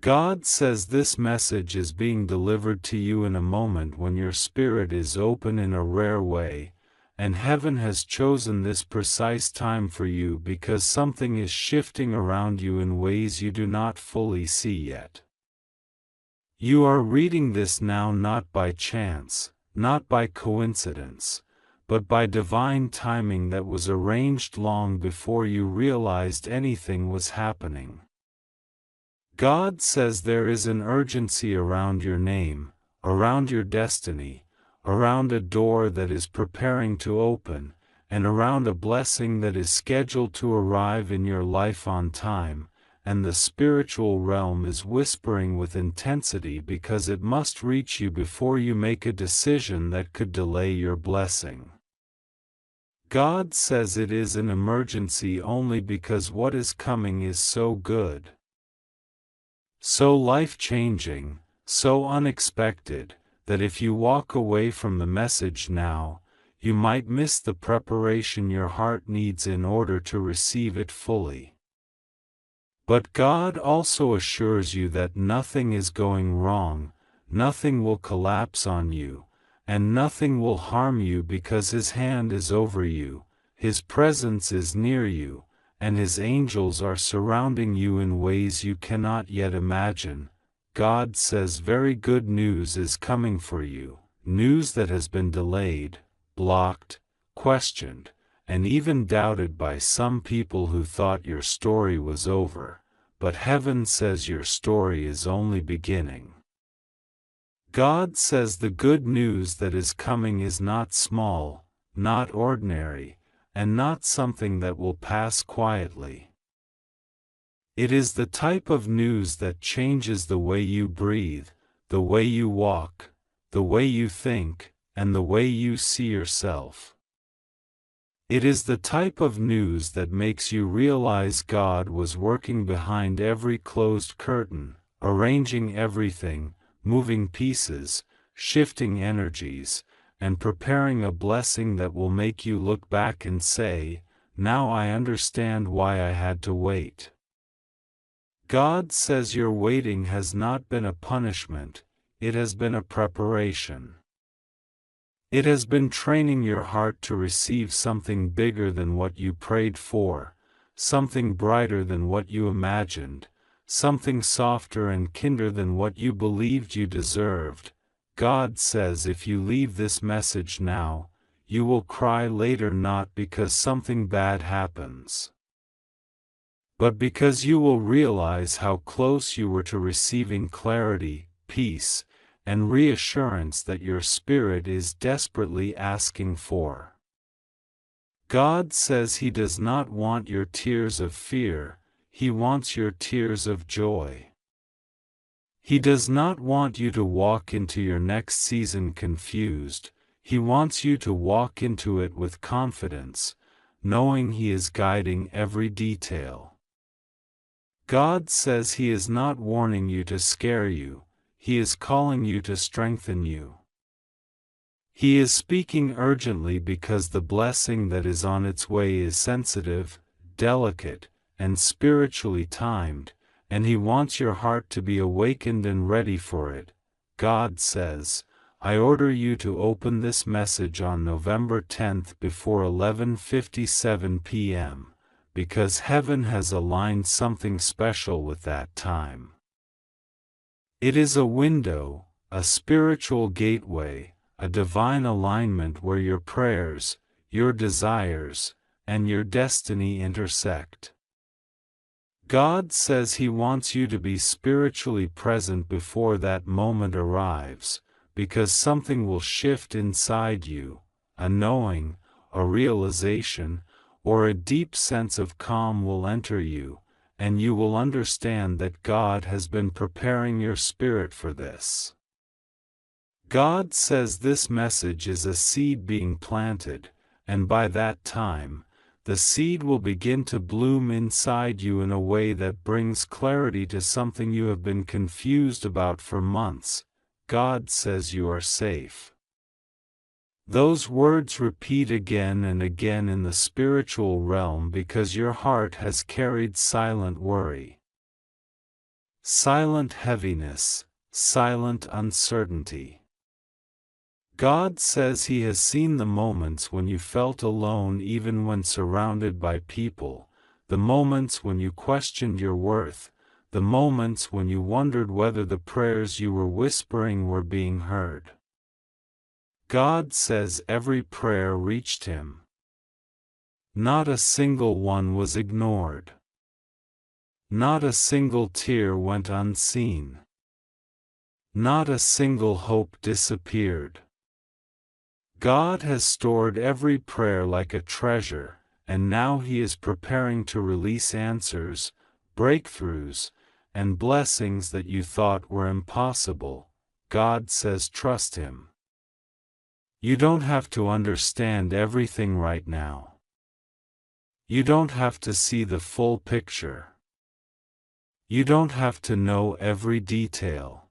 God says this message is being delivered to you in a moment when your spirit is open in a rare way, and heaven has chosen this precise time for you because something is shifting around you in ways you do not fully see yet. You are reading this now not by chance, not by coincidence, but by divine timing that was arranged long before you realized anything was happening. God says there is an urgency around your name, around your destiny, around a door that is preparing to open, and around a blessing that is scheduled to arrive in your life on time, and the spiritual realm is whispering with intensity because it must reach you before you make a decision that could delay your blessing. God says it is an emergency only because what is coming is so good, so life-changing, so unexpected, that if you walk away from the message now, you might miss the preparation your heart needs in order to receive it fully. But God also assures you that nothing is going wrong, nothing will collapse on you, and nothing will harm you because His hand is over you, His presence is near you, and His angels are surrounding you in ways you cannot yet imagine. God says very good news is coming for you, news that has been delayed, blocked, questioned, and even doubted by some people who thought your story was over, but heaven says your story is only beginning. God says the good news that is coming is not small, not ordinary, and not something that will pass quietly. It is the type of news that changes the way you breathe, the way you walk, the way you think, and the way you see yourself. It is the type of news that makes you realize God was working behind every closed curtain, arranging everything, moving pieces, shifting energies, and preparing a blessing that will make you look back and say, "Now I understand why I had to wait." God says your waiting has not been a punishment, it has been a preparation. It has been training your heart to receive something bigger than what you prayed for, something brighter than what you imagined, something softer and kinder than what you believed you deserved. God says if you leave this message now, you will cry later not because something bad happens, but because you will realize how close you were to receiving clarity, peace, and reassurance that your spirit is desperately asking for. God says He does not want your tears of fear, He wants your tears of joy. He does not want you to walk into your next season confused, He wants you to walk into it with confidence, knowing He is guiding every detail. God says He is not warning you to scare you, He is calling you to strengthen you. He is speaking urgently because the blessing that is on its way is sensitive, delicate, and spiritually timed, and He wants your heart to be awakened and ready for it. God says, I order you to open this message on November 10th before 11:57 p.m., because heaven has aligned something special with that time. It is a window, a spiritual gateway, a divine alignment where your prayers, your desires, and your destiny intersect. God says He wants you to be spiritually present before that moment arrives, because something will shift inside you, a knowing, a realization, or a deep sense of calm will enter you, and you will understand that God has been preparing your spirit for this. God says this message is a seed being planted, and by that time, the seed will begin to bloom inside you in a way that brings clarity to something you have been confused about for months. God says you are safe. Those words repeat again and again in the spiritual realm because your heart has carried silent worry. silent heaviness, silent uncertainty. God says He has seen the moments when you felt alone even when surrounded by people, the moments when you questioned your worth, the moments when you wondered whether the prayers you were whispering were being heard. God says every prayer reached Him. Not a single one was ignored. Not a single tear went unseen. Not a single hope disappeared. God has stored every prayer like a treasure, and now He is preparing to release answers, breakthroughs, and blessings that you thought were impossible. God says trust Him. You don't have to understand everything right now. You don't have to see the full picture. You don't have to know every detail.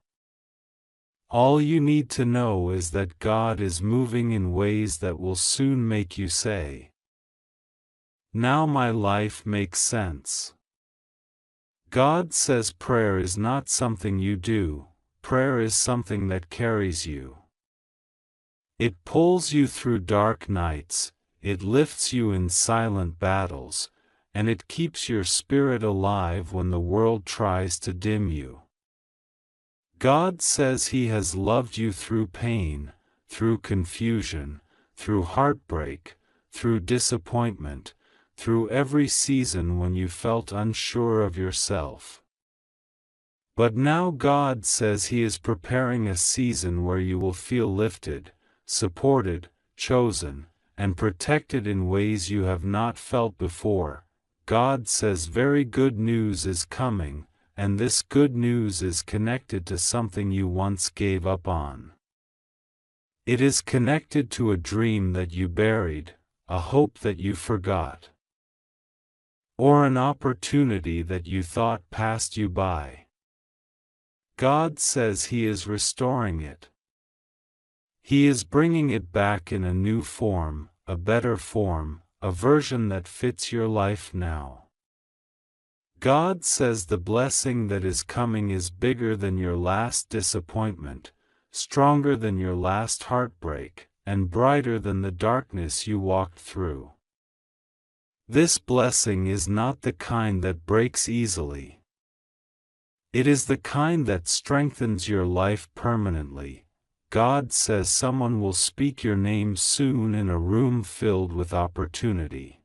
All you need to know is that God is moving in ways that will soon make you say, "Now my life makes sense." God says prayer is not something you do, prayer is something that carries you. It pulls you through dark nights, it lifts you in silent battles, and it keeps your spirit alive when the world tries to dim you. God says He has loved you through pain, through confusion, through heartbreak, through disappointment, through every season when you felt unsure of yourself. But now God says He is preparing a season where you will feel lifted, supported, chosen, and protected in ways you have not felt before. God says very good news is coming, and this good news is connected to something you once gave up on. It is connected to a dream that you buried, a hope that you forgot, or an opportunity that you thought passed you by. God says He is restoring it. He is bringing it back in a new form, a better form, a version that fits your life now. God says the blessing that is coming is bigger than your last disappointment, stronger than your last heartbreak, and brighter than the darkness you walked through. This blessing is not the kind that breaks easily. It is the kind that strengthens your life permanently. God says someone will speak your name soon in a room filled with opportunity.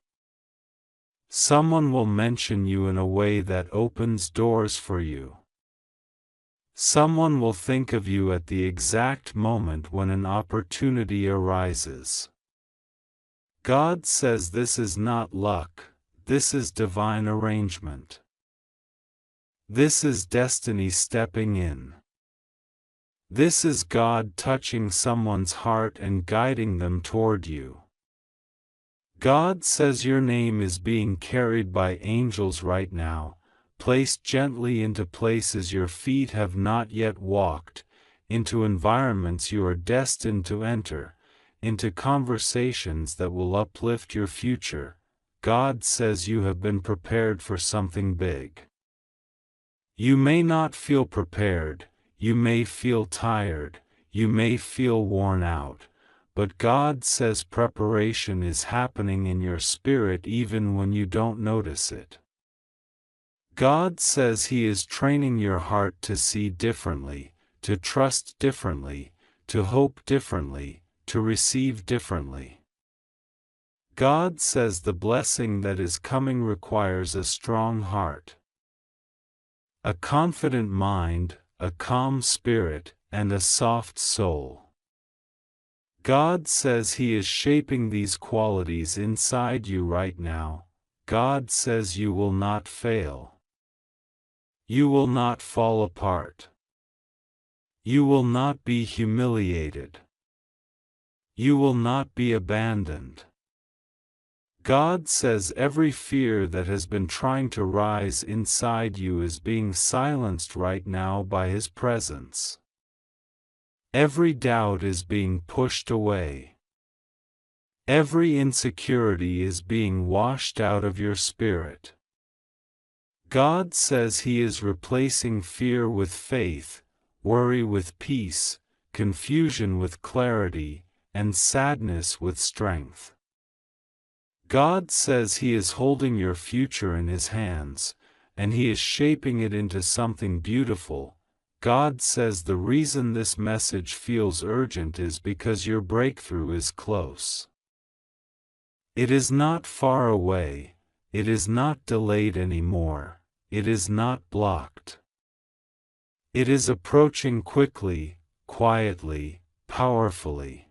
Someone will mention you in a way that opens doors for you. Someone will think of you at the exact moment when an opportunity arises. God says this is not luck, this is divine arrangement. This is destiny stepping in. This is God touching someone's heart and guiding them toward you. God says your name is being carried by angels right now, placed gently into places your feet have not yet walked, into environments you are destined to enter, into conversations that will uplift your future. God says you have been prepared for something big. You may not feel prepared, you may feel tired, you may feel worn out, but God says preparation is happening in your spirit even when you don't notice it. God says He is training your heart to see differently, to trust differently, to hope differently, to receive differently. God says the blessing that is coming requires a strong heart, a confident mind, a calm spirit, and a soft soul. God says He is shaping these qualities inside you right now. God says you will not fail. You will not fall apart. You will not be humiliated. You will not be abandoned. God says every fear that has been trying to rise inside you is being silenced right now by His presence. Every doubt is being pushed away. Every insecurity is being washed out of your spirit. God says He is replacing fear with faith, worry with peace, confusion with clarity, and sadness with strength. God says He is holding your future in His hands, and He is shaping it into something beautiful. God says the reason this message feels urgent is because your breakthrough is close. It is not far away, it is not delayed anymore, it is not blocked. It is approaching quickly, quietly, powerfully.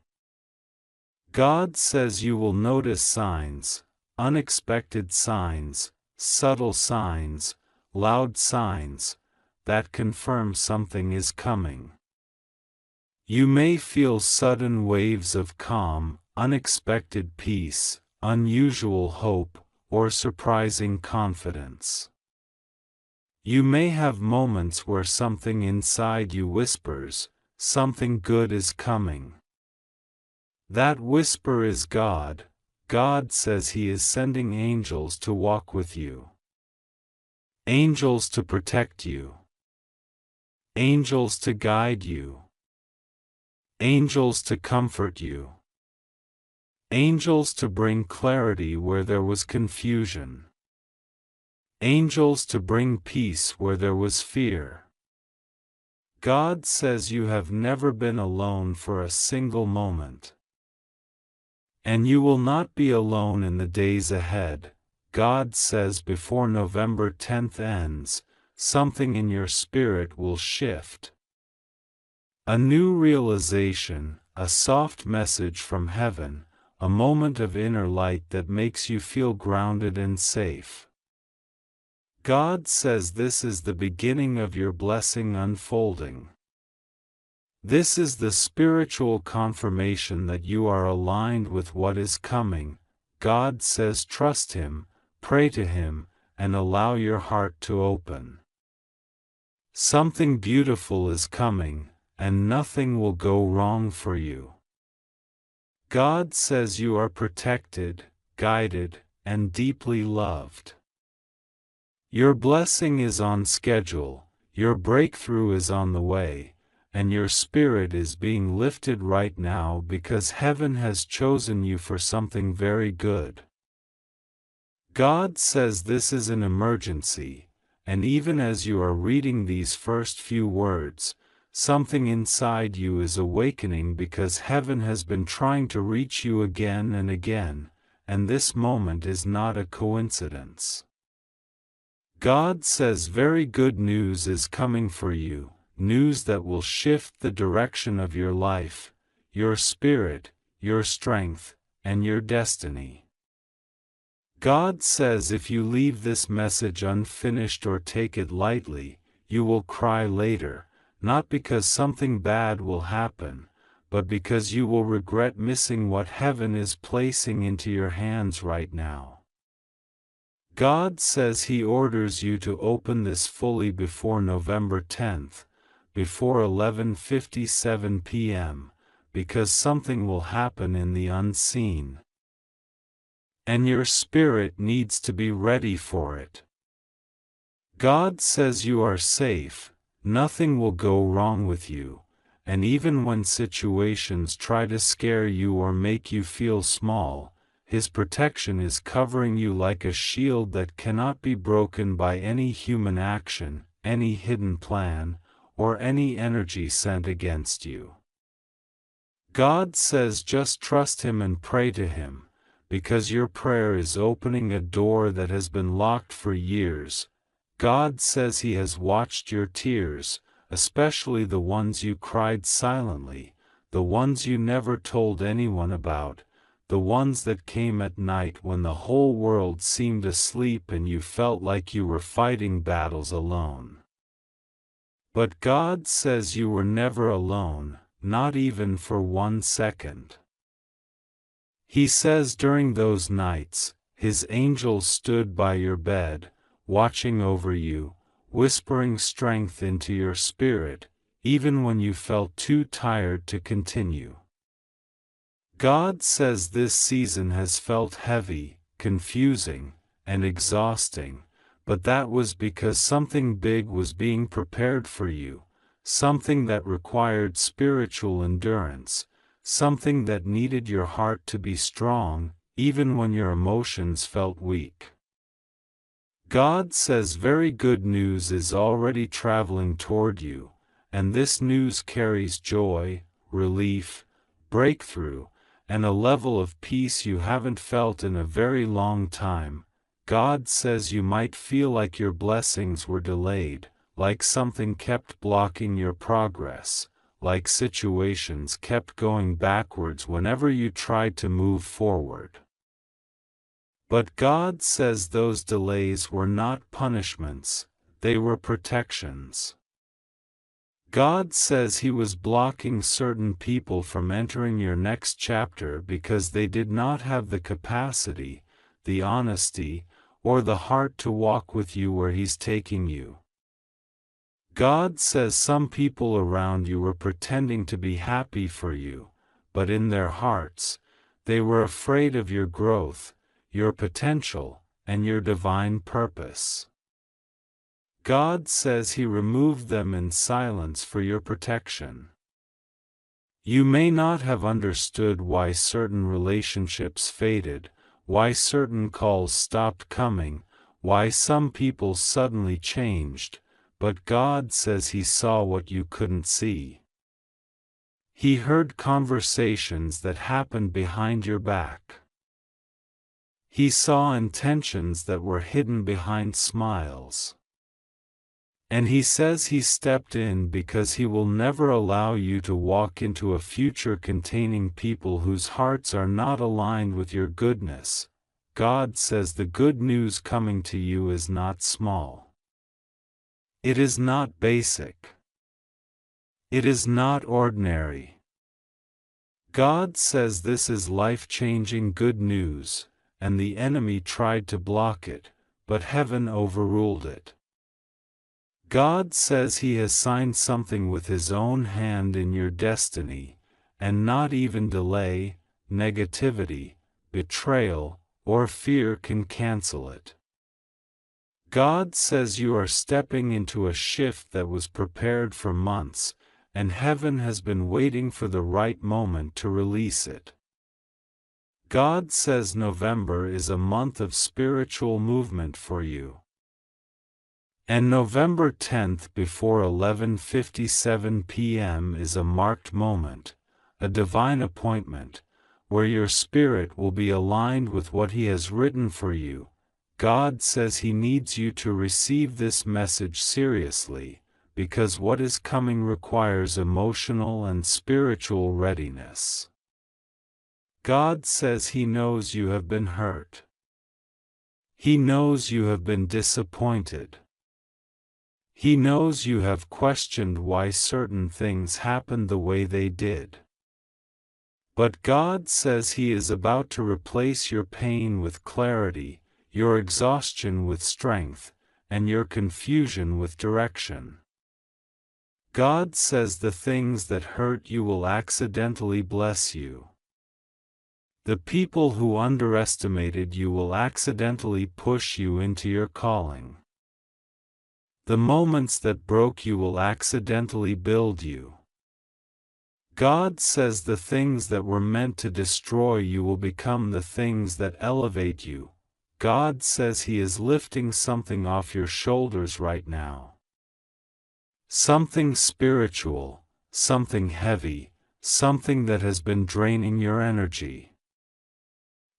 God says you will notice signs, unexpected signs, subtle signs, loud signs, that confirm something is coming. You may feel sudden waves of calm, unexpected peace, unusual hope, or surprising confidence. You may have moments where something inside you whispers, something good is coming. That whisper is God. God says He is sending angels to walk with you. Angels to protect you. Angels to guide you. Angels to comfort you. Angels to bring clarity where there was confusion. Angels to bring peace where there was fear. God says you have never been alone for a single moment. And you will not be alone in the days ahead. God says before November 10th ends, something in your spirit will shift. A new realization, a soft message from heaven, a moment of inner light that makes you feel grounded and safe. God says this is the beginning of your blessing unfolding. This is the spiritual confirmation that you are aligned with what is coming. God says trust Him, pray to Him, and allow your heart to open. Something beautiful is coming, and nothing will go wrong for you. God says you are protected, guided, and deeply loved. Your blessing is on schedule, your breakthrough is on the way, and your spirit is being lifted right now because heaven has chosen you for something very good. God says this is an emergency, and even as you are reading these first few words, something inside you is awakening because heaven has been trying to reach you again and again, and this moment is not a coincidence. God says very good news is coming for you, news that will shift the direction of your life, your spirit, your strength, and your destiny. God says if you leave this message unfinished or take it lightly, you will cry later, not because something bad will happen, but because you will regret missing what heaven is placing into your hands right now. God says He orders you to open this fully before November 10th, before 11:57 p.m., because something will happen in the unseen. And your spirit needs to be ready for it. God says you are safe, nothing will go wrong with you, and even when situations try to scare you or make you feel small, His protection is covering you like a shield that cannot be broken by any human action, any hidden plan, or any energy sent against you. God says just trust Him and pray to Him, because your prayer is opening a door that has been locked for years. God says He has watched your tears, especially the ones you cried silently, the ones you never told anyone about, the ones that came at night when the whole world seemed asleep and you felt like you were fighting battles alone. But God says you were never alone, not even for 1 second. He says during those nights, His angels stood by your bed, watching over you, whispering strength into your spirit, even when you felt too tired to continue. God says this season has felt heavy, confusing, and exhausting, but that was because something big was being prepared for you, something that required spiritual endurance, something that needed your heart to be strong, even when your emotions felt weak. God says very good news is already traveling toward you, and this news carries joy, relief, breakthrough, and a level of peace you haven't felt in a very long time. God says you might feel like your blessings were delayed, like something kept blocking your progress, like situations kept going backwards whenever you tried to move forward. But God says those delays were not punishments, they were protections. God says He was blocking certain people from entering your next chapter because they did not have the capacity, the honesty, or the heart to walk with you where He's taking you. God says some people around you were pretending to be happy for you, but in their hearts, they were afraid of your growth, your potential, and your divine purpose. God says He removed them in silence for your protection. You may not have understood why certain relationships faded, why certain calls stopped coming, why some people suddenly changed, but God says He saw what you couldn't see. He heard conversations that happened behind your back. He saw intentions that were hidden behind smiles. And He says He stepped in because He will never allow you to walk into a future containing people whose hearts are not aligned with your goodness. God says the good news coming to you is not small. It is not basic. It is not ordinary. God says this is life-changing good news, and the enemy tried to block it, but heaven overruled it. God says He has signed something with His own hand in your destiny, and not even delay, negativity, betrayal, or fear can cancel it. God says you are stepping into a shift that was prepared for months, and heaven has been waiting for the right moment to release it. God says November is a month of spiritual movement for you. And November 10th before 11:57 p.m. is a marked moment, a divine appointment, where your spirit will be aligned with what He has written for you. God says He needs you to receive this message seriously, because what is coming requires emotional and spiritual readiness. God says He knows you have been hurt. He knows you have been disappointed. He knows you have questioned why certain things happened the way they did. But God says He is about to replace your pain with clarity, your exhaustion with strength, and your confusion with direction. God says the things that hurt you will accidentally bless you. The people who underestimated you will accidentally push you into your calling. The moments that broke you will accidentally build you. God says the things that were meant to destroy you will become the things that elevate you. God says He is lifting something off your shoulders right now. Something spiritual, something heavy, something that has been draining your energy.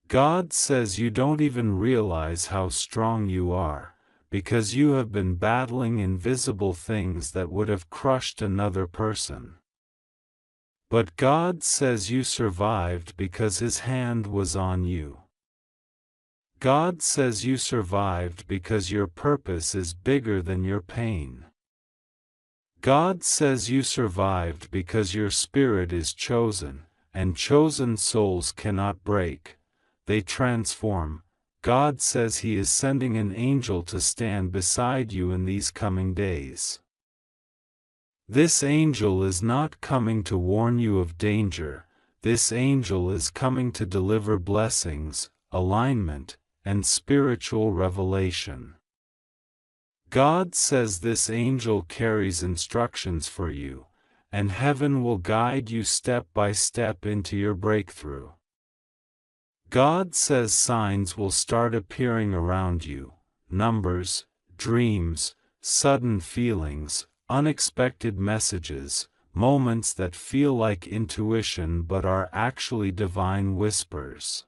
God says you don't even realize how strong you are, because you have been battling invisible things that would have crushed another person. But God says you survived because His hand was on you. God says you survived because your purpose is bigger than your pain. God says you survived because your spirit is chosen, and chosen souls cannot break, they transform. God says He is sending an angel to stand beside you in these coming days. This angel is not coming to warn you of danger, this angel is coming to deliver blessings, alignment, and spiritual revelation. God says this angel carries instructions for you, and heaven will guide you step by step into your breakthrough. God says signs will start appearing around you, numbers, dreams, sudden feelings, unexpected messages, moments that feel like intuition but are actually divine whispers.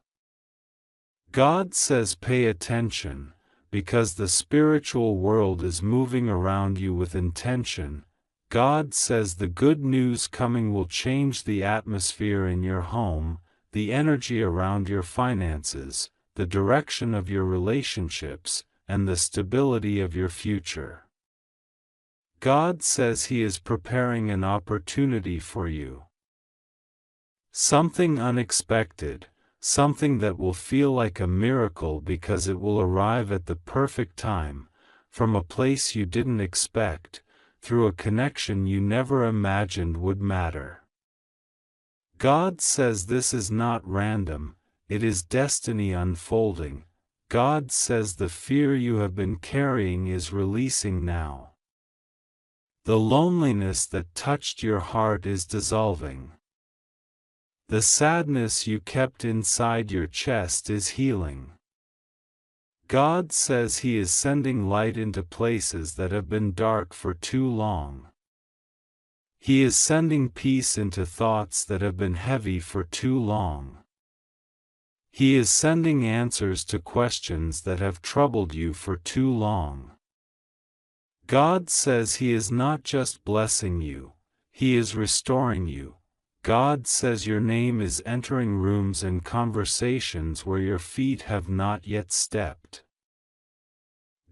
God says pay attention, because the spiritual world is moving around you with intention. God says the good news coming will change the atmosphere in your home, the energy around your finances, the direction of your relationships, and the stability of your future. God says He is preparing an opportunity for you. Something unexpected, something that will feel like a miracle because it will arrive at the perfect time, from a place you didn't expect, through a connection you never imagined would matter. God says this is not random, it is destiny unfolding. God says the fear you have been carrying is releasing now. The loneliness that touched your heart is dissolving. The sadness you kept inside your chest is healing. God says He is sending light into places that have been dark for too long. He is sending peace into thoughts that have been heavy for too long. He is sending answers to questions that have troubled you for too long. God says He is not just blessing you, He is restoring you. God says your name is entering rooms and conversations where your feet have not yet stepped.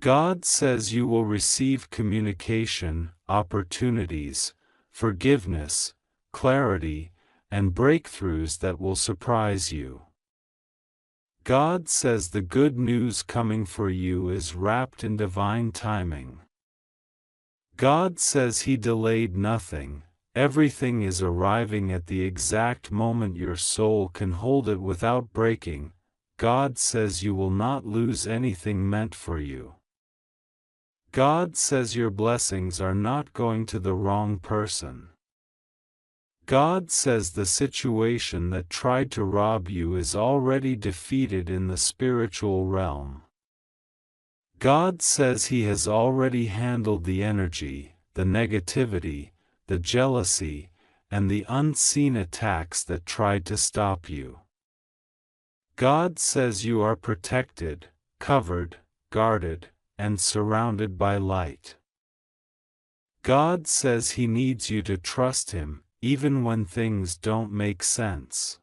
God says you will receive communication, opportunities, forgiveness, clarity, and breakthroughs that will surprise you. God says the good news coming for you is wrapped in divine timing. God says He delayed nothing. Everything is arriving at the exact moment your soul can hold it without breaking. God says you will not lose anything meant for you. God says your blessings are not going to the wrong person. God says the situation that tried to rob you is already defeated in the spiritual realm. God says He has already handled the energy, the negativity, the jealousy, and the unseen attacks that tried to stop you. God says you are protected, covered, guarded, and surrounded by light. God says He needs you to trust Him, even when things don't make sense.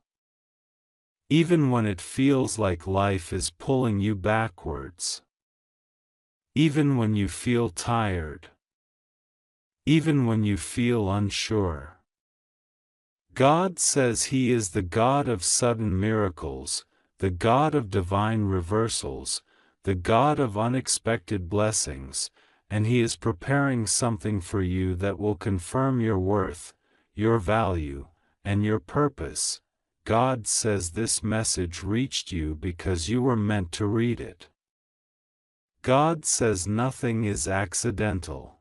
Even when it feels like life is pulling you backwards. Even when you feel tired. Even when you feel unsure. God says He is the God of sudden miracles, the God of divine reversals, the God of unexpected blessings, and He is preparing something for you that will confirm your worth, your value, and your purpose. God says this message reached you because you were meant to read it. God says nothing is accidental.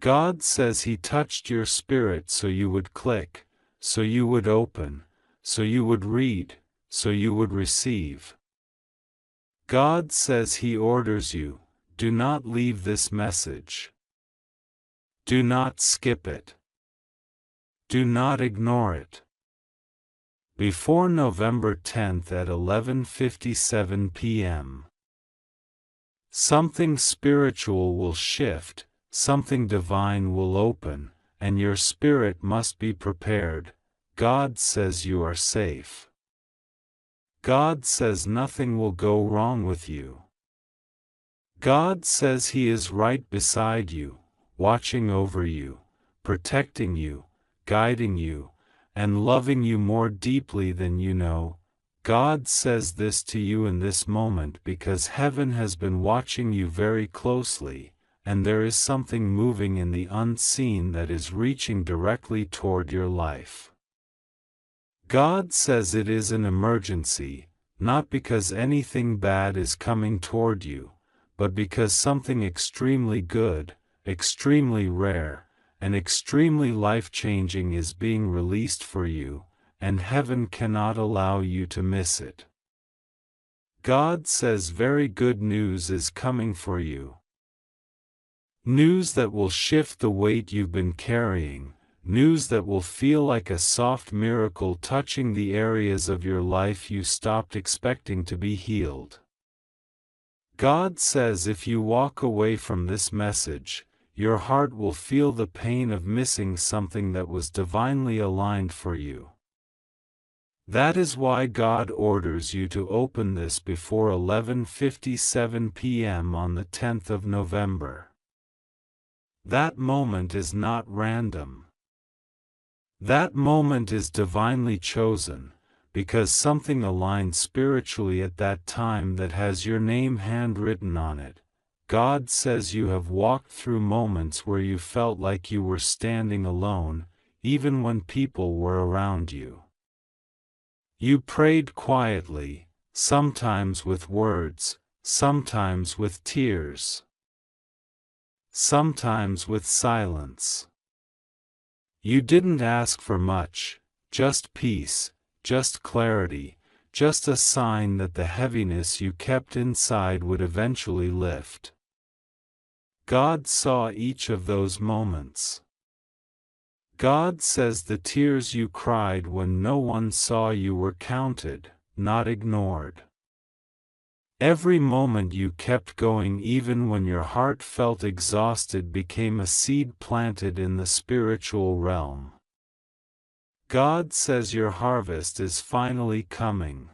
God says He touched your spirit so you would click, so you would open, so you would read, so you would receive. God says He orders you, do not leave this message. Do not skip it. Do not ignore it. Before November 10th at 11:57 p.m. Something spiritual will shift, something divine will open, and your spirit must be prepared. God says you are safe. God says nothing will go wrong with you. God says He is right beside you, watching over you, protecting you, guiding you, and loving you more deeply than you know. God says this to you in this moment because heaven has been watching you very closely, and there is something moving in the unseen that is reaching directly toward your life. God says it is an emergency, not because anything bad is coming toward you, but because something extremely good, extremely rare, and extremely life-changing is being released for you, and heaven cannot allow you to miss it. God says very good news is coming for you. News that will shift the weight you've been carrying, news that will feel like a soft miracle touching the areas of your life you stopped expecting to be healed. God says if you walk away from this message, your heart will feel the pain of missing something that was divinely aligned for you. That is why God orders you to open this before 11:57 p.m. on the 10th of November. That moment is not random. That moment is divinely chosen, because something aligned spiritually at that time that has your name handwritten on it. God says you have walked through moments where you felt like you were standing alone, even when people were around you. You prayed quietly, sometimes with words, sometimes with tears, sometimes with silence. You didn't ask for much, just peace, just clarity, just a sign that the heaviness you kept inside would eventually lift. God saw each of those moments. God says the tears you cried when no one saw you were counted, not ignored. Every moment you kept going even when your heart felt exhausted became a seed planted in the spiritual realm. God says your harvest is finally coming.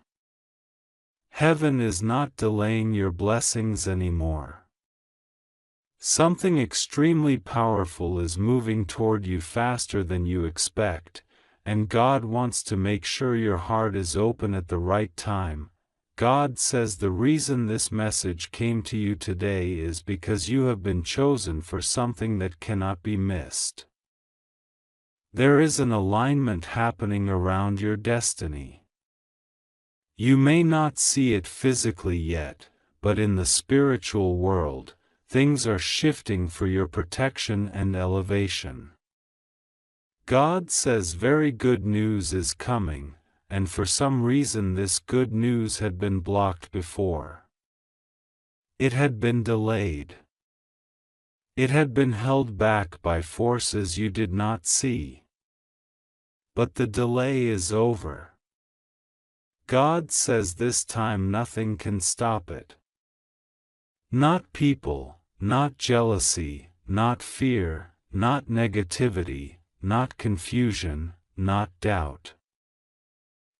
Heaven is not delaying your blessings anymore. Something extremely powerful is moving toward you faster than you expect, and God wants to make sure your heart is open at the right time. God says the reason this message came to you today is because you have been chosen for something that cannot be missed. There is an alignment happening around your destiny. You may not see it physically yet, but in the spiritual world, things are shifting for your protection and elevation. God says very good news is coming, and for some reason this good news had been blocked before. It had been delayed. It had been held back by forces you did not see. But the delay is over. God says this time nothing can stop it. Not people, not jealousy, not fear, not negativity, not confusion, not doubt.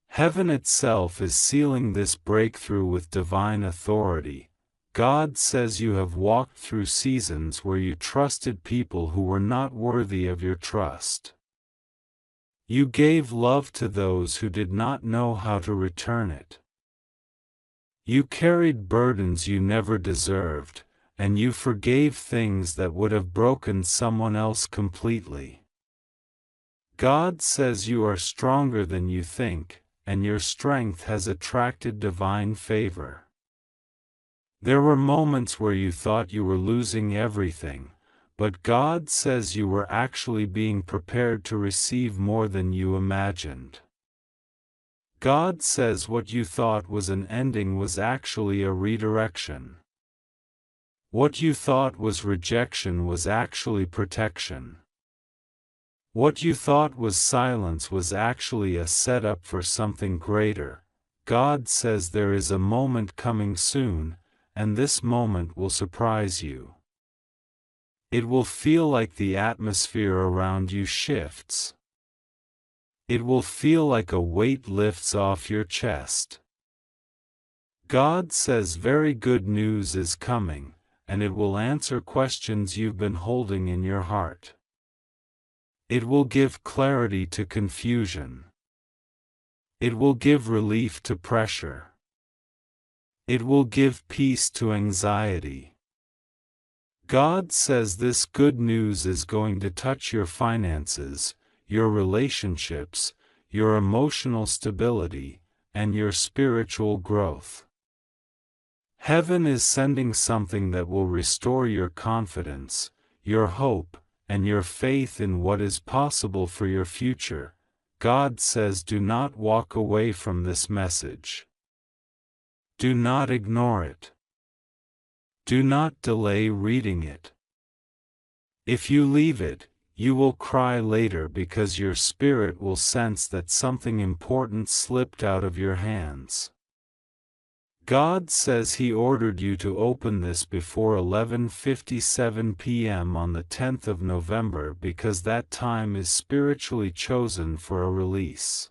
Heaven itself is sealing this breakthrough with divine authority. God says you have walked through seasons where you trusted people who were not worthy of your trust. You gave love to those who did not know how to return it. You carried burdens you never deserved, and you forgave things that would have broken someone else completely. God says you are stronger than you think, and your strength has attracted divine favor. There were moments where you thought you were losing everything, but God says you were actually being prepared to receive more than you imagined. God says what you thought was an ending was actually a redirection. What you thought was rejection was actually protection. What you thought was silence was actually a setup for something greater. God says there is a moment coming soon, and this moment will surprise you. It will feel like the atmosphere around you shifts. It will feel like a weight lifts off your chest. God says very good news is coming, and it will answer questions you've been holding in your heart. It will give clarity to confusion. It will give relief to pressure. It will give peace to anxiety. God says this good news is going to touch your finances, your relationships, your emotional stability, and your spiritual growth. Heaven is sending something that will restore your confidence, your hope, and your faith in what is possible for your future. God says, do not walk away from this message. Do not ignore it. Do not delay reading it. If you leave it, you will cry later because your spirit will sense that something important slipped out of your hands. God says He ordered you to open this before 11:57 p.m. on the 10th of November because that time is spiritually chosen for a release.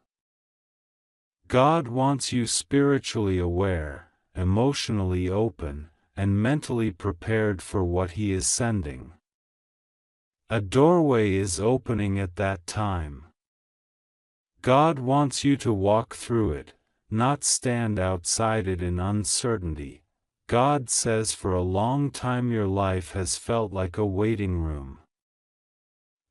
God wants you spiritually aware, emotionally open, and mentally prepared for what He is sending. A doorway is opening at that time. God wants you to walk through it, not stand outside it in uncertainty. God says for a long time your life has felt like a waiting room.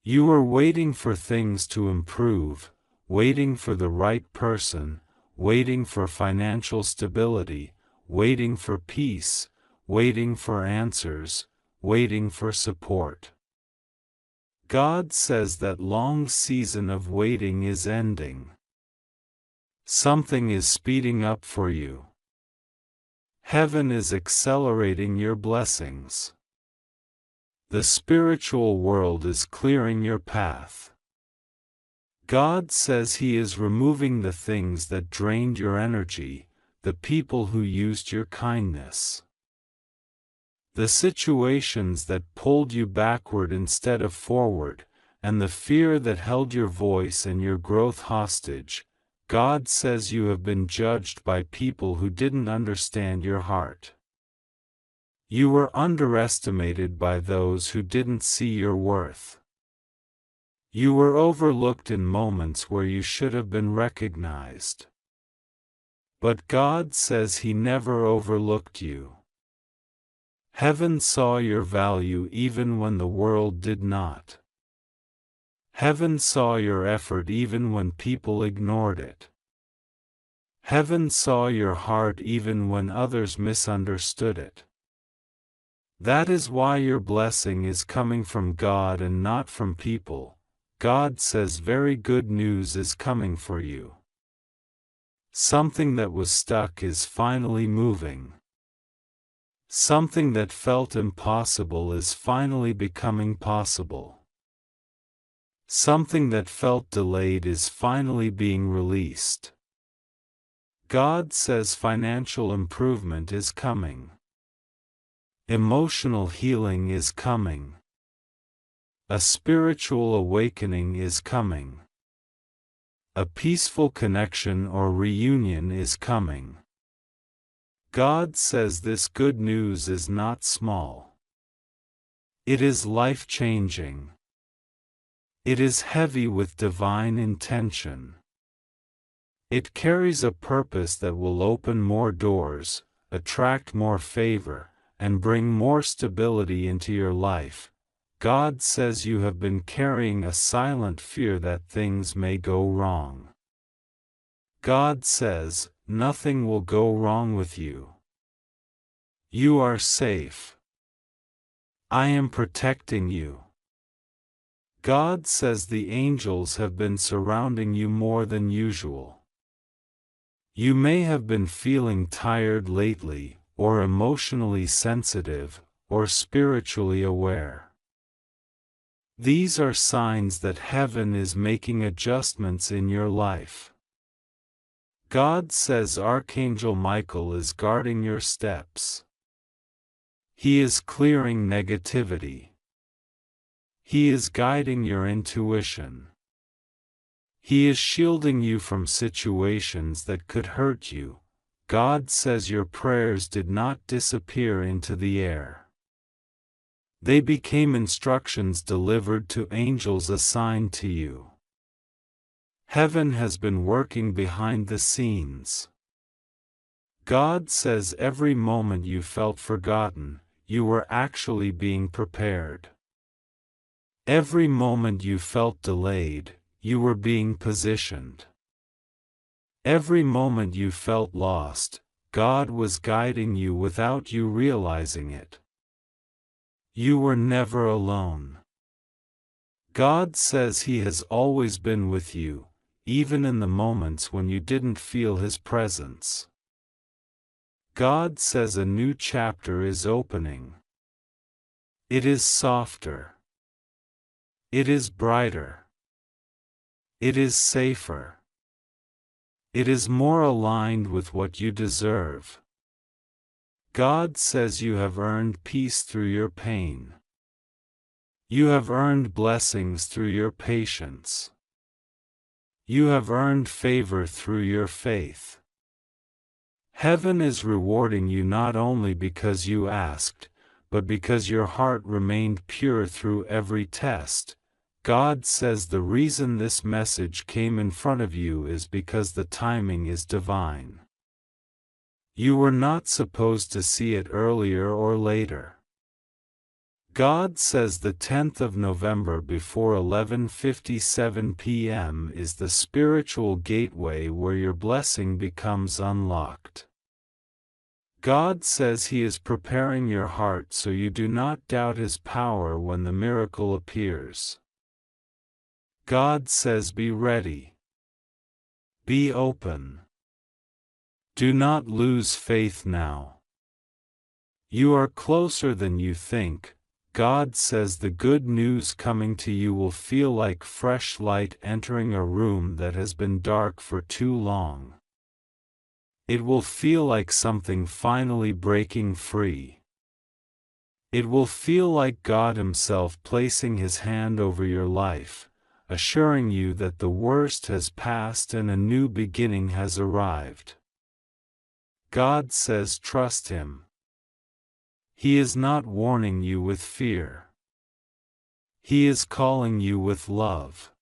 You were waiting for things to improve, waiting for the right person, waiting for financial stability, waiting for peace, waiting for answers, waiting for support. God says that long season of waiting is ending. Something is speeding up for you. Heaven is accelerating your blessings. The spiritual world is clearing your path. God says He is removing the things that drained your energy, the people who used your kindness. The situations that pulled you backward instead of forward, and the fear that held your voice and your growth hostage. God says you have been judged by people who didn't understand your heart. You were underestimated by those who didn't see your worth. You were overlooked in moments where you should have been recognized. But God says He never overlooked you. Heaven saw your value even when the world did not. Heaven saw your effort even when people ignored it. Heaven saw your heart even when others misunderstood it. That is why your blessing is coming from God and not from people. God says very good news is coming for you. Something that was stuck is finally moving. Something that felt impossible is finally becoming possible. Something that felt delayed is finally being released. God says financial improvement is coming. Emotional healing is coming. A spiritual awakening is coming. A peaceful connection or reunion is coming. God says this good news is not small. It is life-changing. It is heavy with divine intention. It carries a purpose that will open more doors, attract more favor, and bring more stability into your life. God says you have been carrying a silent fear that things may go wrong. God says, nothing will go wrong with you. You are safe. I am protecting you. God says the angels have been surrounding you more than usual. You may have been feeling tired lately, or emotionally sensitive, or spiritually aware. These are signs that heaven is making adjustments in your life. God says Archangel Michael is guarding your steps. He is clearing negativity. He is guiding your intuition. He is shielding you from situations that could hurt you. God says your prayers did not disappear into the air. They became instructions delivered to angels assigned to you. Heaven has been working behind the scenes. God says every moment you felt forgotten, you were actually being prepared. Every moment you felt delayed, you were being positioned. Every moment you felt lost, God was guiding you without you realizing it. You were never alone. God says He has always been with you, even in the moments when you didn't feel His presence. God says a new chapter is opening. It is softer. It is brighter. It is safer. It is more aligned with what you deserve. God says you have earned peace through your pain. You have earned blessings through your patience. You have earned favor through your faith. Heaven is rewarding you not only because you asked, but because your heart remained pure through every test. God says the reason this message came in front of you is because the timing is divine. You were not supposed to see it earlier or later. God says the 10th of November before 11:57 p.m. is the spiritual gateway where your blessing becomes unlocked. God says He is preparing your heart so you do not doubt His power when the miracle appears. God says be ready. Be open. Do not lose faith now. You are closer than you think. God says the good news coming to you will feel like fresh light entering a room that has been dark for too long. It will feel like something finally breaking free. It will feel like God Himself placing His hand over your life, assuring you that the worst has passed and a new beginning has arrived. God says trust Him. He is not warning you with fear. He is calling you with love.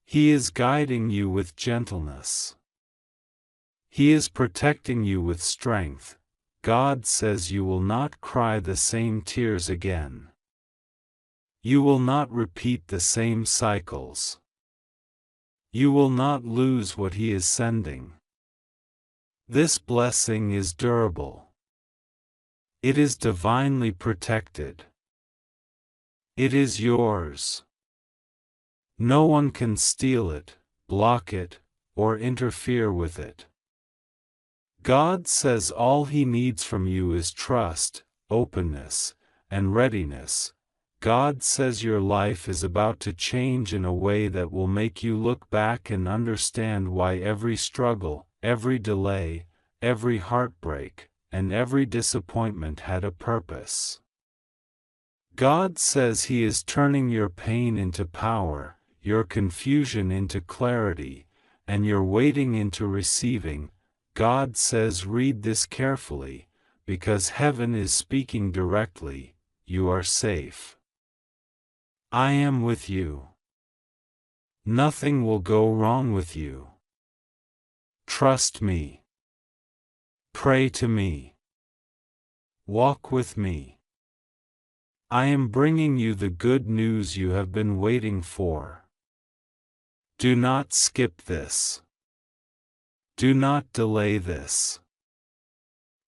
He is guiding you with gentleness. He is protecting you with strength. God says you will not cry the same tears again. You will not repeat the same cycles. You will not lose what He is sending. This blessing is durable. It is divinely protected. It is yours. No one can steal it, block it, or interfere with it. God says all He needs from you is trust, openness, and readiness. God says your life is about to change in a way that will make you look back and understand why every struggle, every delay, every heartbreak, and every disappointment had a purpose. God says He is turning your pain into power, your confusion into clarity, and your waiting into receiving. God says read this carefully, because heaven is speaking directly. You are safe. I am with you. Nothing will go wrong with you. Trust me. Pray to me. Walk with me. I am bringing you the good news you have been waiting for. Do not skip this. Do not delay this.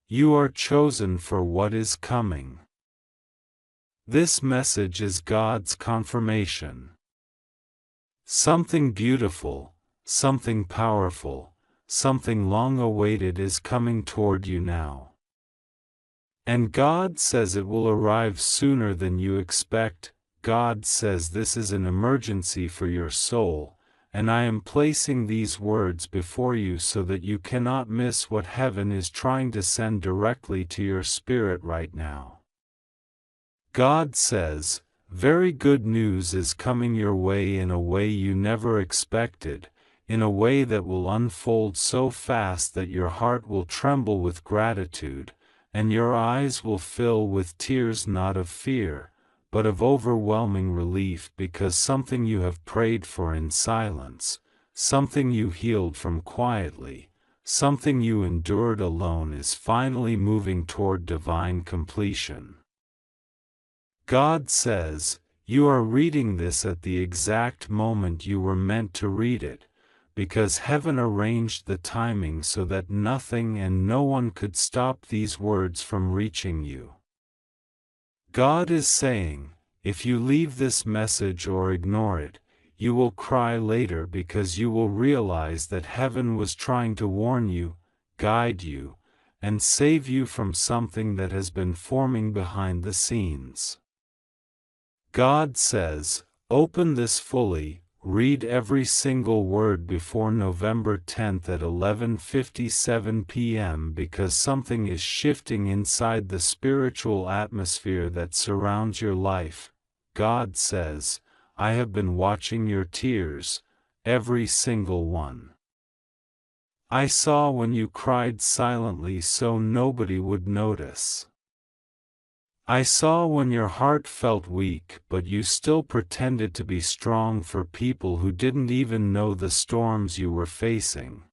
You are chosen for what is coming. This message is God's confirmation. Something beautiful, something powerful, something long awaited is coming toward you now. And God says it will arrive sooner than you expect. God says this is an emergency for your soul, and I am placing these words before you so that you cannot miss what heaven is trying to send directly to your spirit right now. God says, very good news is coming your way in a way you never expected, in a way that will unfold so fast that your heart will tremble with gratitude, and your eyes will fill with tears not of fear, but of overwhelming relief because something you have prayed for in silence, something you healed from quietly, something you endured alone is finally moving toward divine completion. God says, you are reading this at the exact moment you were meant to read it, because heaven arranged the timing so that nothing and no one could stop these words from reaching you. God is saying, if you leave this message or ignore it, you will cry later because you will realize that heaven was trying to warn you, guide you, and save you from something that has been forming behind the scenes. God says, open this fully, read every single word before November 10th at 11:57 p.m. because something is shifting inside the spiritual atmosphere that surrounds your life. God says, I have been watching your tears, every single one. I saw when you cried silently so nobody would notice. I saw when your heart felt weak but you still pretended to be strong for people who didn't even know the storms you were facing.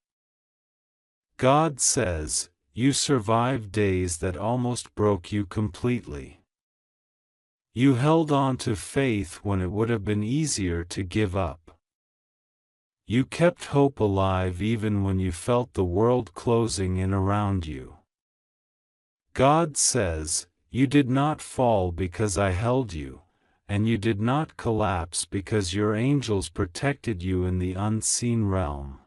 God says, you survived days that almost broke you completely. You held on to faith when it would have been easier to give up. You kept hope alive even when you felt the world closing in around you. God says, you did not fall because I held you, and you did not collapse because your angels protected you in the unseen realm.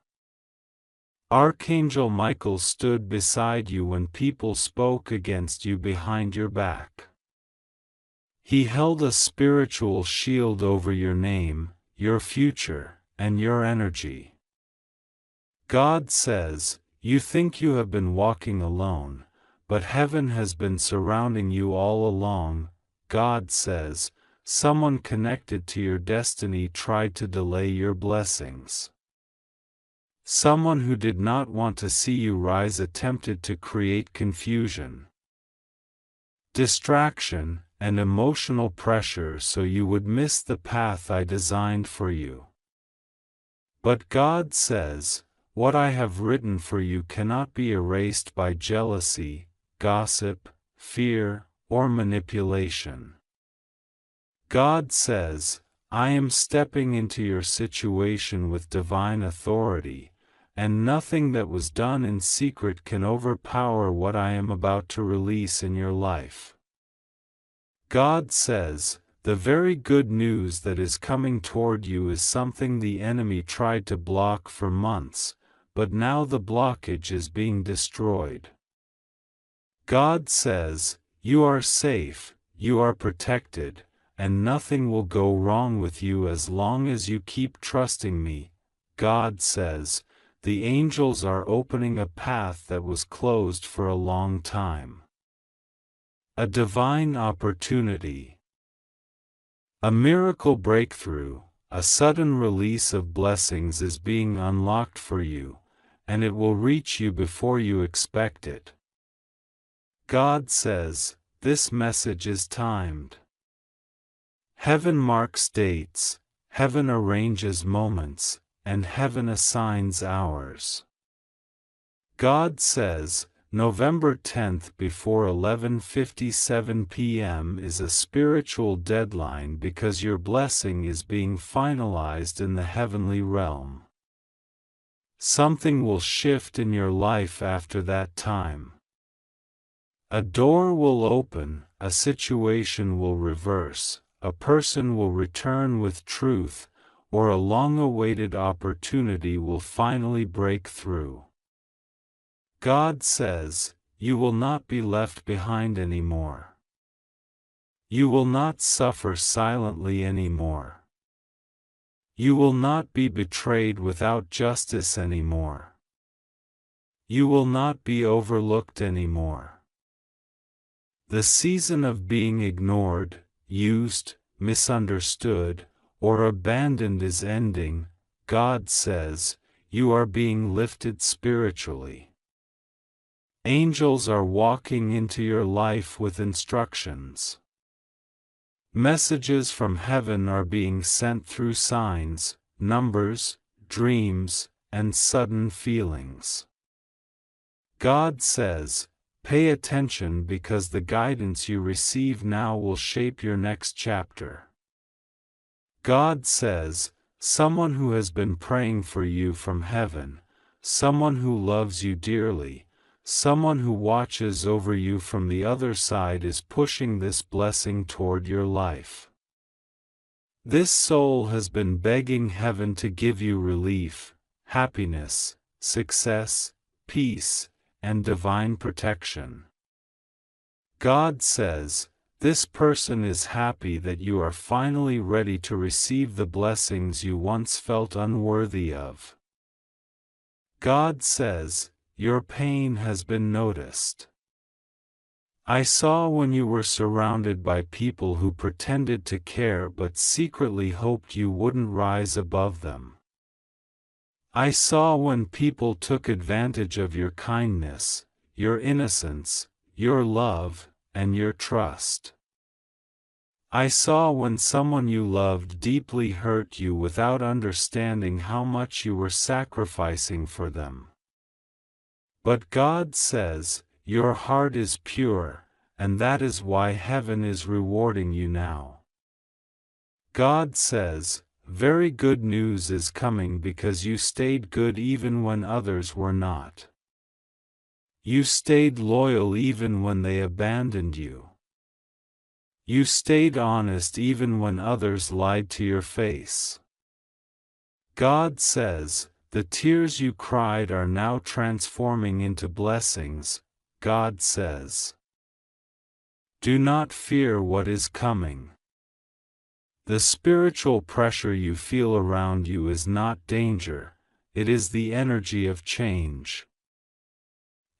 Archangel Michael stood beside you when people spoke against you behind your back. He held a spiritual shield over your name, your future, and your energy. God says, you think you have been walking alone, but heaven has been surrounding you all along. God says, someone connected to your destiny tried to delay your blessings. Someone who did not want to see you rise attempted to create confusion, distraction, and emotional pressure so you would miss the path I designed for you. But God says, what I have written for you cannot be erased by jealousy, gossip, fear, or manipulation. God says, I am stepping into your situation with divine authority, and nothing that was done in secret can overpower what I am about to release in your life. God says, the very good news that is coming toward you is something the enemy tried to block for months, but now the blockage is being destroyed. God says, you are safe, you are protected, and nothing will go wrong with you as long as you keep trusting me. God says, the angels are opening a path that was closed for a long time. A divine opportunity. A miracle breakthrough, a sudden release of blessings is being unlocked for you, and it will reach you before you expect it. God says, this message is timed. Heaven marks dates, heaven arranges moments, and heaven assigns hours. God says, November 10th before 11:57 p.m. is a spiritual deadline because your blessing is being finalized in the heavenly realm. Something will shift in your life after that time. A door will open, a situation will reverse, a person will return with truth, or a long-awaited opportunity will finally break through. God says, you will not be left behind anymore. You will not suffer silently anymore. You will not be betrayed without justice anymore. You will not be overlooked anymore. The season of being ignored, used, misunderstood, or abandoned is ending. God says, you are being lifted spiritually. Angels are walking into your life with instructions. Messages from heaven are being sent through signs, numbers, dreams, and sudden feelings. God says, pay attention because the guidance you receive now will shape your next chapter. God says, someone who has been praying for you from heaven, someone who loves you dearly, someone who watches over you from the other side is pushing this blessing toward your life. This soul has been begging heaven to give you relief, happiness, success, peace, and divine protection. God says, this person is happy that you are finally ready to receive the blessings you once felt unworthy of. God says, your pain has been noticed. I saw when you were surrounded by people who pretended to care but secretly hoped you wouldn't rise above them. I saw when people took advantage of your kindness, your innocence, your love, and your trust. I saw when someone you loved deeply hurt you without understanding how much you were sacrificing for them. But God says, your heart is pure, and that is why heaven is rewarding you now. God says, very good news is coming because you stayed good even when others were not. You stayed loyal even when they abandoned you. You stayed honest even when others lied to your face. God says, the tears you cried are now transforming into blessings. God says, do not fear what is coming. The spiritual pressure you feel around you is not danger, it is the energy of change.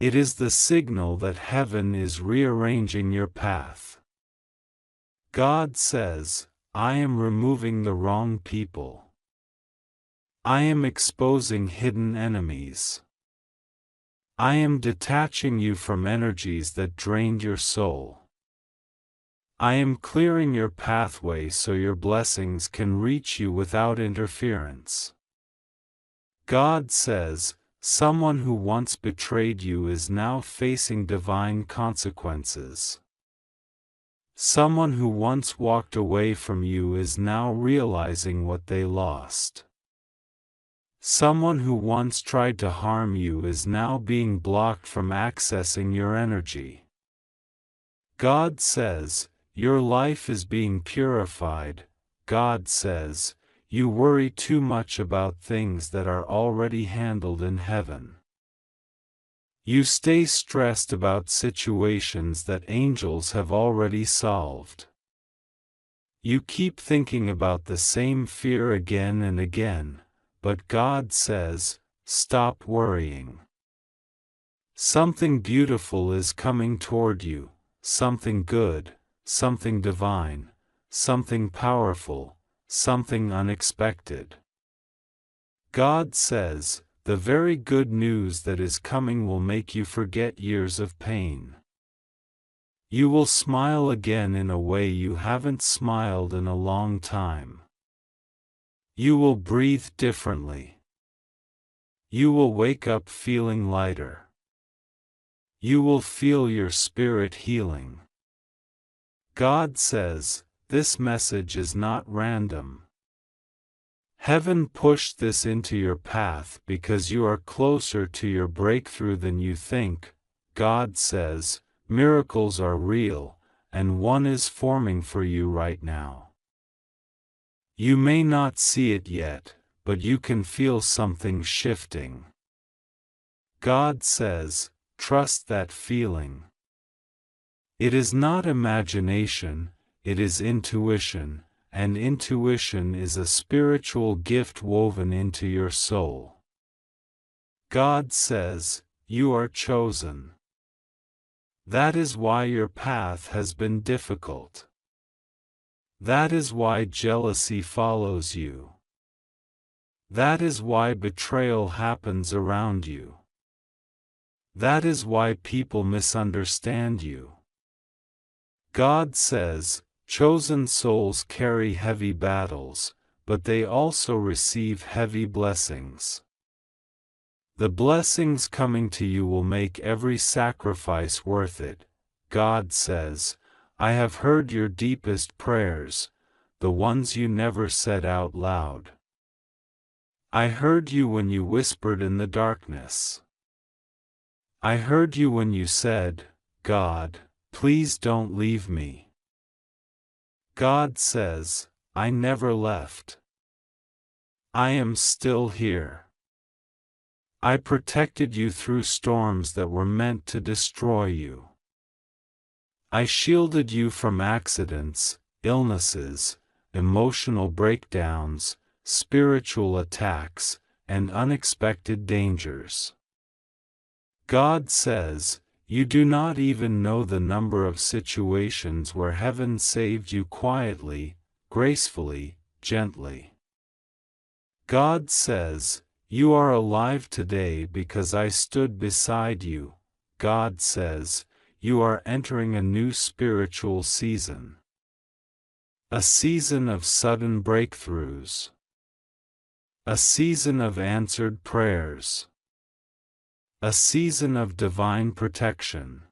It is the signal that heaven is rearranging your path. God says, I am removing the wrong people. I am exposing hidden enemies. I am detaching you from energies that drained your soul. I am clearing your pathway so your blessings can reach you without interference. God says, someone who once betrayed you is now facing divine consequences. Someone who once walked away from you is now realizing what they lost. Someone who once tried to harm you is now being blocked from accessing your energy. God says, your life is being purified. God says, you worry too much about things that are already handled in heaven. You stay stressed about situations that angels have already solved. You keep thinking about the same fear again and again, but God says, stop worrying. Something beautiful is coming toward you, something good, something divine, something powerful, something unexpected. God says, the very good news that is coming will make you forget years of pain. You will smile again in a way you haven't smiled in a long time. You will breathe differently. You will wake up feeling lighter. You will feel your spirit healing. God says, this message is not random. Heaven pushed this into your path because you are closer to your breakthrough than you think. God says, miracles are real, and one is forming for you right now. You may not see it yet, but you can feel something shifting. God says, trust that feeling. It is not imagination, it is intuition, and intuition is a spiritual gift woven into your soul. God says, you are chosen. That is why your path has been difficult. That is why jealousy follows you. That is why betrayal happens around you. That is why people misunderstand you. God says, chosen souls carry heavy battles, but they also receive heavy blessings. The blessings coming to you will make every sacrifice worth it. God says, I have heard your deepest prayers, the ones you never said out loud. I heard you when you whispered in the darkness. I heard you when you said, God, please don't leave me. God says, I never left. I am still here. I protected you through storms that were meant to destroy you. I shielded you from accidents, illnesses, emotional breakdowns, spiritual attacks, and unexpected dangers. God says, you do not even know the number of situations where heaven saved you quietly, gracefully, gently. God says, you are alive today because I stood beside you. God says, you are entering a new spiritual season. A season of sudden breakthroughs. A season of answered prayers. A season of divine protection.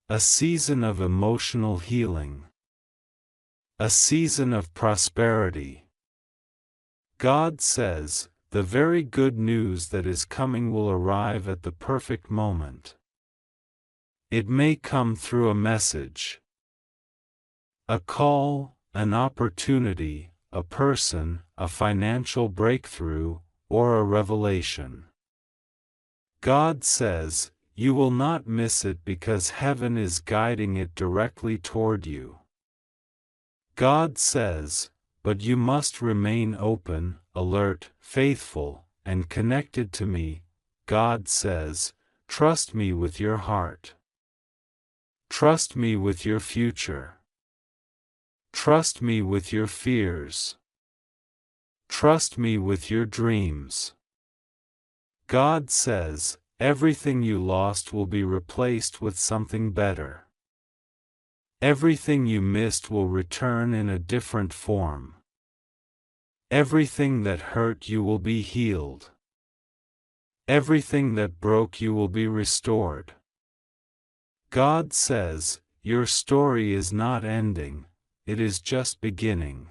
A season of emotional healing. A season of prosperity. God says, the very good news that is coming will arrive at the perfect moment. It may come through a message, a call, an opportunity, a person, a financial breakthrough, or a revelation. God says, you will not miss it because heaven is guiding it directly toward you. God says, but you must remain open, alert, faithful, and connected to me. God says, trust me with your heart. Trust me with your future. Trust me with your fears. Trust me with your dreams. God says, everything you lost will be replaced with something better. Everything you missed will return in a different form. Everything that hurt you will be healed. Everything that broke you will be restored. God says, your story is not ending, it is just beginning.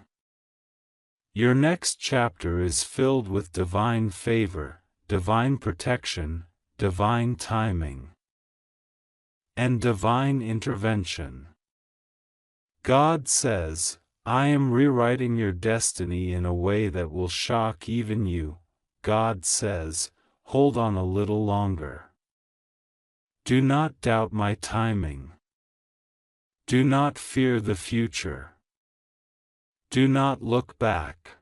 Your next chapter is filled with divine favor, divine protection, divine timing, and divine intervention. God says, I am rewriting your destiny in a way that will shock even you. God says, hold on a little longer. Do not doubt my timing. Do not fear the future. Do not look back.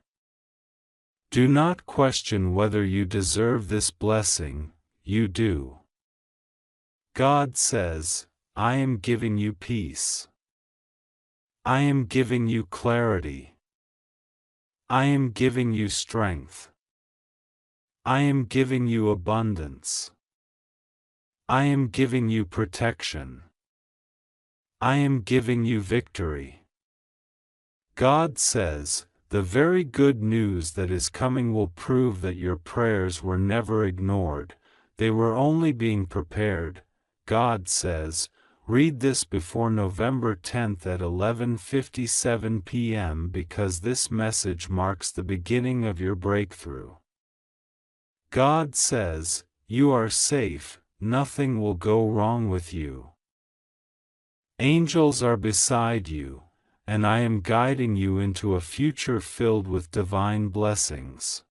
Do not question whether you deserve this blessing, you do. God says, I am giving you peace. I am giving you clarity. I am giving you strength. I am giving you abundance. I am giving you protection. I am giving you victory. God says, the very good news that is coming will prove that your prayers were never ignored, they were only being prepared. God says, read this before November 10th at 11:57 p.m. because this message marks the beginning of your breakthrough. God says, you are safe, nothing will go wrong with you. Angels are beside you, and I am guiding you into a future filled with divine blessings.